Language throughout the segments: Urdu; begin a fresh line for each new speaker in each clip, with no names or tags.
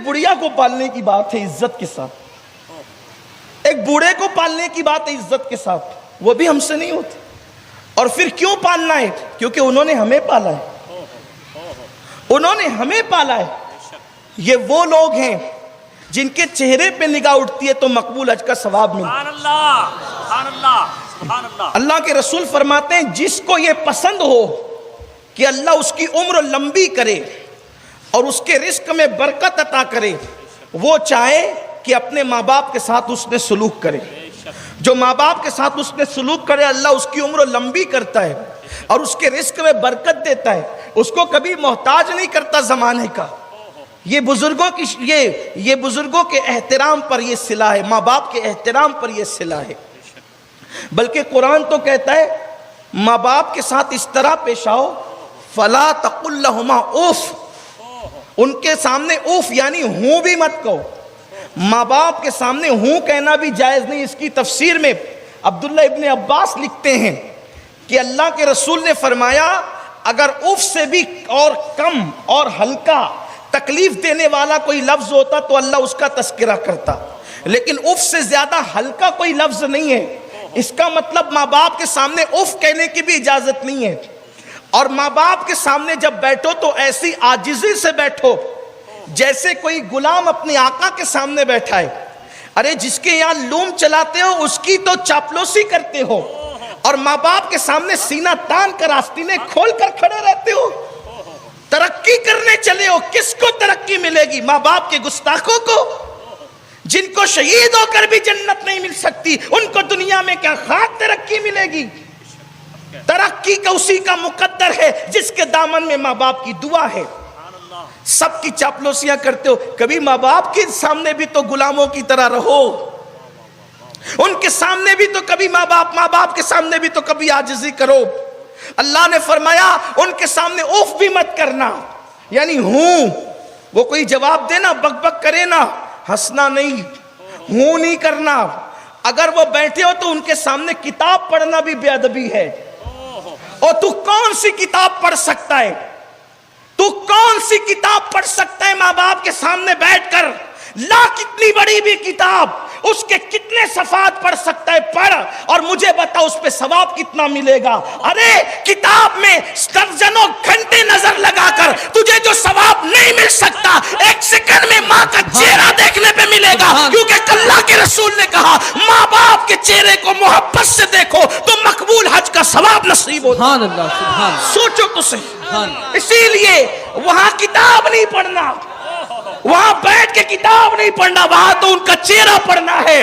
بڑھیا کو پالنے کی بات ہے عزت کے ساتھ, ایک بوڑھے کو پالنے کی بات ہے عزت کے ساتھ, وہ بھی ہم سے نہیں ہوتی. اور پھر کیوں پالنا ہے؟ کیونکہ انہوں نے ہمیں پالا ہے, انہوں نے ہمیں پالا ہے. یہ وہ لوگ ہیں جن کے چہرے پہ نگاہ اٹھتی ہے تو مقبول حج کا ثواب ملتا ہے.
سبحان اللہ, سبحان اللہ.
اللہ کے رسول فرماتے ہیں جس کو یہ پسند ہو کہ اللہ اس کی عمر لمبی کرے اور اس کے رزق میں برکت عطا کرے, وہ چاہے کہ اپنے ماں باپ کے ساتھ اس نے سلوک کرے. جو ماں باپ کے ساتھ اس نے سلوک کرے اللہ اس کی عمر لمبی کرتا ہے اور اس کے رزق میں برکت دیتا ہے, اس کو کبھی محتاج نہیں کرتا زمانے کا. یہ بزرگوں کے احترام پر یہ صلہ ہے, ماں باپ کے احترام پر یہ صلہ ہے. بلکہ قرآن تو کہتا ہے ماں باپ کے ساتھ اس طرح پیش آؤ, فلا تقل لہما اوف, ان کے سامنے اوف یعنی ہوں بھی مت کہو. ماں باپ کے سامنے ہوں کہنا بھی جائز نہیں. اس کی تفسیر میں عبداللہ ابن عباس لکھتے ہیں کہ اللہ کے رسول نے فرمایا اگر اوف سے بھی اور کم اور ہلکا تکلیف دینے والا کوئی لفظ ہوتا تو اللہ اس کا تذکرہ کرتا, لیکن اوف سے زیادہ ہلکا کوئی لفظ نہیں ہے. اس کا مطلب ماں باپ کے سامنے اوف کہنے کی بھی اجازت نہیں ہے. اور ماں باپ کے سامنے جب بیٹھو تو ایسی عاجزی سے بیٹھو جیسے کوئی غلام اپنے آقا کے سامنے بیٹھا ہے. ارے جس کے یہاں لوم چلاتے ہو اس کی تو چاپلوسی کرتے ہو, اور ماں باپ کے سامنے سینہ تان کر آستینیں کھول کر کھڑے رہتے ہو. ترقی کرنے چلے ہو, کس کو ترقی ملے گی؟ ماں باپ کے گستاخوں کو, جن کو شہید ہو کر بھی جنت نہیں مل سکتی, ان کو دنیا میں کیا خاک ترقی ملے گی؟ ترقی کا اسی کا مقدر ہے جس کے دامن میں ماں باپ کی دعا ہے. سب کی چاپلوسیاں کرتے ہو, کبھی ماں باپ کے سامنے بھی تو غلاموں کی طرح رہو, ان کے سامنے بھی تو کبھی ماں باپ کے سامنے بھی تو کبھی عاجزی کرو. اللہ نے فرمایا ان کے سامنے اوف بھی مت کرنا, یعنی ہوں وہ کوئی جواب دینا بک بک کرے نا, ہنسنا نہیں, ہوں نہیں کرنا. اگر وہ بیٹھے ہو تو ان کے سامنے کتاب پڑھنا بھی بے ادبی ہے. اور تو کون سی کتاب پڑھ سکتا ہے؟ تو کون سی کتاب پڑھ سکتا ہے ماں باپ کے سامنے بیٹھ کر؟ لا کتنی بڑی بھی کتاب, اس کے کتنے صفحات پڑھ سکتا ہے؟ پڑھ اور مجھے بتا اس پہ ثواب کتنا ملے گا. ارے کتاب میں درجنوں گھنٹے نظر لگا کر تجھے جو ثواب نہیں مل سکتا, ایک سیکنڈ میں ماں کا چہرہ دیکھنے پہ ملے گا. کیونکہ اللہ کے رسول نے کہا ماں باپ کے چہرے کو محبت سے دیکھو تو مقبول حج کا ثواب نصیب ہوتا.
سبحان اللہ, سبحان اللہ.
سوچو تو صحیح. اسی لیے وہاں کتاب نہیں پڑھنا, وہاں بیٹھ کے کتاب نہیں پڑھنا, وہاں تو ان کا چہرہ پڑھنا ہے.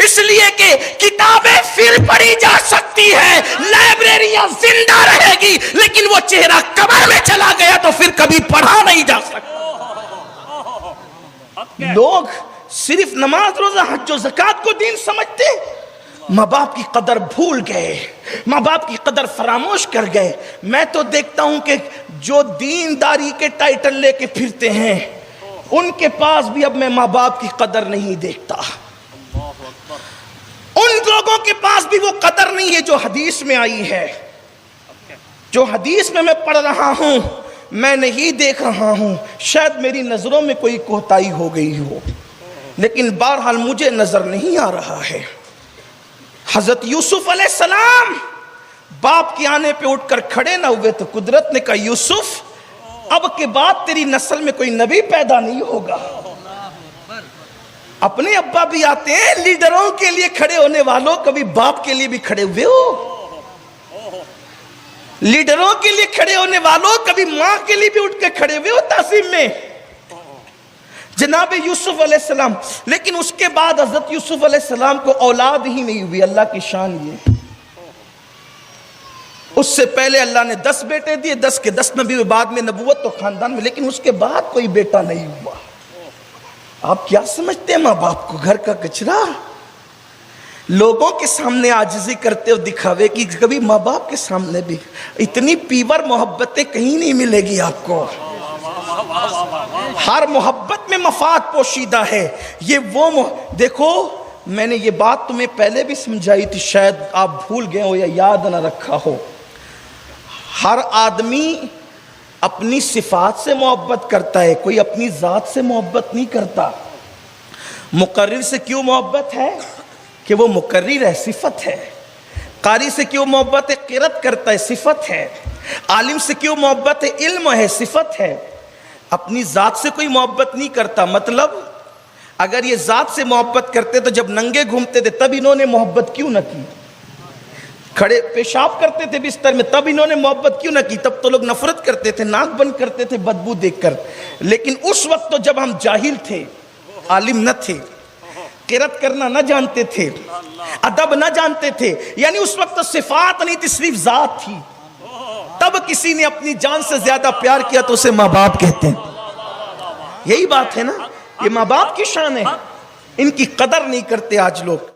اس لیے کہ کتابیں پھر پڑھی جا سکتی ہے, لائبریریاں زندہ رہے گی, لیکن وہ چہرہ قبر میں چلا گیا تو پھر کبھی پڑھا نہیں جا سکتا. لوگ صرف نماز روزہ حج و زکوٰۃ کو دین سمجھتے, ماں باپ کی قدر بھول گئے, ماں باپ کی قدر فراموش کر گئے. میں تو دیکھتا ہوں کہ جو دینداری کے ٹائٹل لے کے پھرتے ہیں ان کے پاس بھی اب میں ماں باپ کی قدر نہیں دیکھتا. ان لوگوں کے پاس بھی وہ قدر نہیں ہے جو حدیث میں آئی ہے. جو حدیث میں پڑھ رہا ہوں میں نہیں دیکھ رہا ہوں, شاید میری نظروں میں کوئی کوتاہی ہو گئی ہو, لیکن بہرحال مجھے نظر نہیں آ رہا ہے. حضرت یوسف علیہ السلام باپ کے آنے پہ اٹھ کر کھڑے نہ ہوئے تو قدرت نے کہا یوسف اب کے بعد تیری نسل میں کوئی نبی پیدا نہیں ہوگا. اپنے ابا بھی آتے ہیں, لیڈروں کے لیے کھڑے ہونے والوں کبھی باپ کے لیے بھی کھڑے ہوئے ہو؟ لیڈروں کے لیے کھڑے ہونے والوں کبھی ماں کے لیے بھی اٹھ کے کھڑے ہوئے ہو تعظیم میں؟ جناب یوسف علیہ السلام. لیکن اس کے بعد حضرت یوسف علیہ السلام کو اولاد ہی نہیں ہوئی. اللہ کی شان یہ, اس سے پہلے اللہ نے 10 بیٹے دیے, 10 کے 10 نبی ہوئے, بعد میں نبوت تو خاندان میں, لیکن اس کے بعد کوئی بیٹا نہیں ہوا. آپ کیا سمجھتے ہیں ماں باپ کو؟ گھر کا کچرا. لوگوں کے سامنے عاجزی کرتے ہو دکھاوے کی, کبھی ماں باپ کے سامنے بھی. اتنی پیور محبتیں کہیں نہیں ملے گی آپ کو. ہر محبت میں مفاد پوشیدہ ہے. یہ وہ دیکھو میں نے یہ بات تمہیں پہلے بھی سمجھائی تھی, شاید آپ بھول گئے ہو یا یاد نہ رکھا ہو. ہر آدمی اپنی صفات سے محبت کرتا ہے، کوئی اپنی ذات سے محبت نہیں کرتا۔ مقرر سے کیوں محبت ہے؟ کہ وہ مقرر ہے، صفت ہے۔ قاری سے کیوں محبت ہے؟ قرات کرتا ہے، صفت ہے۔ عالم سے کیوں محبت ہے؟ علم ہے، صفت ہے۔ اپنی ذات سے کوئی محبت نہیں کرتا۔ مطلب اگر یہ ذات سے محبت کرتے تو جب ننگے گھومتے تھے تب انہوں نے محبت کیوں نہ کی؟ کھڑے پیشاب کرتے تھے بستر میں تب انہوں نے محبت کیوں نہ کی؟ تب تو لوگ نفرت کرتے تھے، ناک بند کرتے تھے بدبو دیکھ کر۔ لیکن اس وقت تو جب ہم جاہل تھے، عالم نہ تھے، قرات کرنا نہ جانتے تھے، ادب نہ جانتے تھے، یعنی اس وقت تو صفات نہیں تھی، صرف ذات تھی، تب کسی نے اپنی جان سے زیادہ پیار کیا تو اسے ماں باپ کہتے ہیں۔ یہی بات ہے نا، یہ ماں باپ کی شان ہے، ان کی قدر نہیں کرتے آج لوگ۔